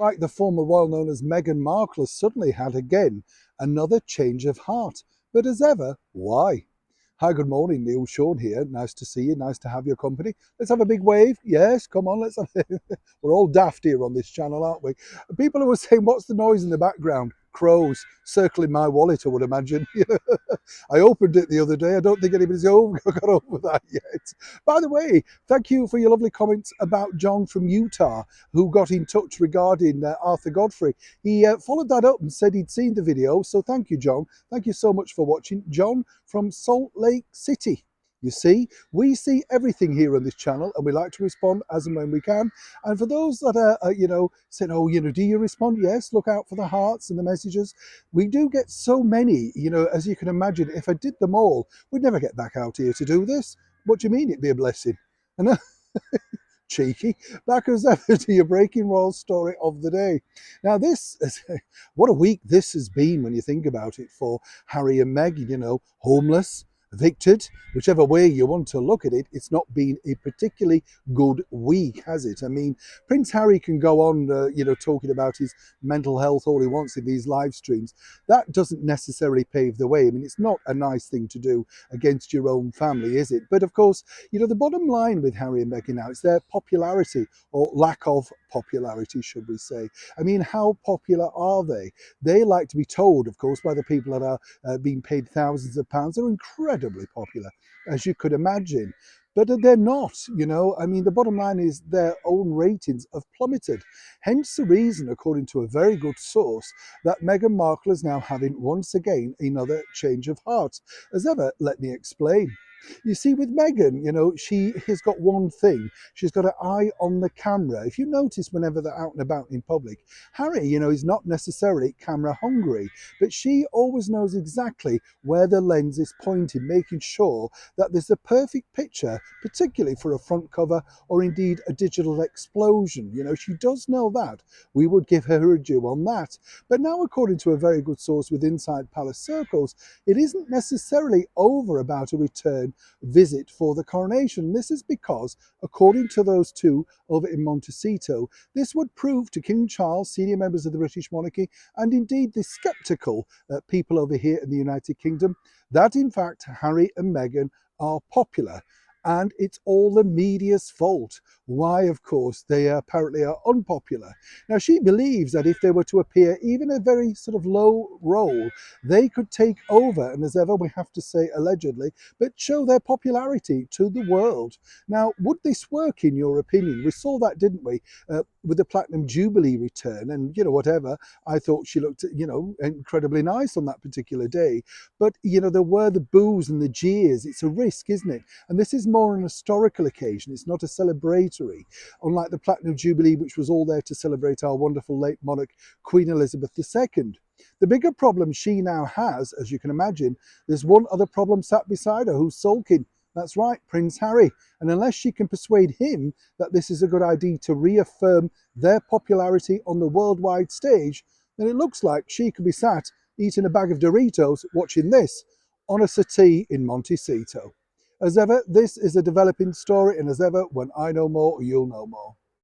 Like the former royal known as Meghan Markle has suddenly had again another change of heart. But as ever, why? Hi, good morning, Neil. Sean here. Nice to see you. Nice to have your company. Let's have a big wave. Yes, come on. Let's have We're all daft here on this channel, aren't we? People who are saying, what's the noise in the background? Crows circling my wallet, I would imagine. I opened it the other day. I don't think anybody's got over that yet. By the way, thank you for your lovely comments about John from Utah, who got in touch regarding Arthur Godfrey. He followed that up and said he'd seen the video. So thank you, John. Thank you so much for watching. John from Salt Lake City. You see, we see everything here on this channel, and we like to respond as and when we can. And for those that are, saying, oh, do you respond? Yes, look out for the hearts and the messages. We do get so many, as you can imagine. If I did them all, we'd never get back out here to do this. What do you mean it'd be a blessing? And cheeky. Back as ever to your breaking royal story of the day. Now what a week this has been when you think about it for Harry and Meghan, homeless, evicted, whichever way you want to look at it. It's not been a particularly good week, has it? I mean, Prince Harry can go on, talking about his mental health all he wants in these live streams. That doesn't necessarily pave the way. I mean, it's not a nice thing to do against your own family, is it? But of course, the bottom line with Harry and Meghan now is their popularity, or lack of popularity, should we say. I mean, how popular are they? They like to be told, of course, by the people that are being paid thousands of pounds. They're incredibly popular, as you could imagine. But they're not, I mean, the bottom line is their own ratings have plummeted. Hence the reason, according to a very good source, that Meghan Markle is now having once again another change of heart. As ever, let me explain. You see, with Meghan, she has got one thing. She's got her eye on the camera. If you notice, whenever they're out and about in public, Harry, is not necessarily camera hungry, but she always knows exactly where the lens is pointing, making sure that there's a perfect picture, particularly for a front cover or indeed a digital explosion. She does know that. We would give her a due on that. But now, according to a very good source with inside palace circles, it isn't necessarily over about a return visit for the coronation. This is because, according to those two over in Montecito, this would prove to King Charles, senior members of the British monarchy, and indeed the sceptical people over here in the United Kingdom, that in fact Harry and Meghan are popular. And it's all the media's fault. Why, of course, they apparently are unpopular. Now, she believes that if they were to appear even a very sort of low role, they could take over, and as ever, we have to say allegedly, but show their popularity to the world. Now, would this work in your opinion? We saw that, didn't we, with the Platinum Jubilee return, and, whatever, I thought she looked, incredibly nice on that particular day. But, there were the boos and the jeers. It's a risk, isn't it? And this is more an historical occasion. It's not a celebratory, unlike the Platinum Jubilee, which was all there to celebrate our wonderful late monarch, Queen Elizabeth II. The bigger problem she now has, as you can imagine, there's one other problem sat beside her who's sulking. That's right, Prince Harry. And unless she can persuade him that this is a good idea to reaffirm their popularity on the worldwide stage, then it looks like she could be sat eating a bag of Doritos watching this on a settee in Montecito. As ever, this is a developing story, and as ever, when I know more, you'll know more.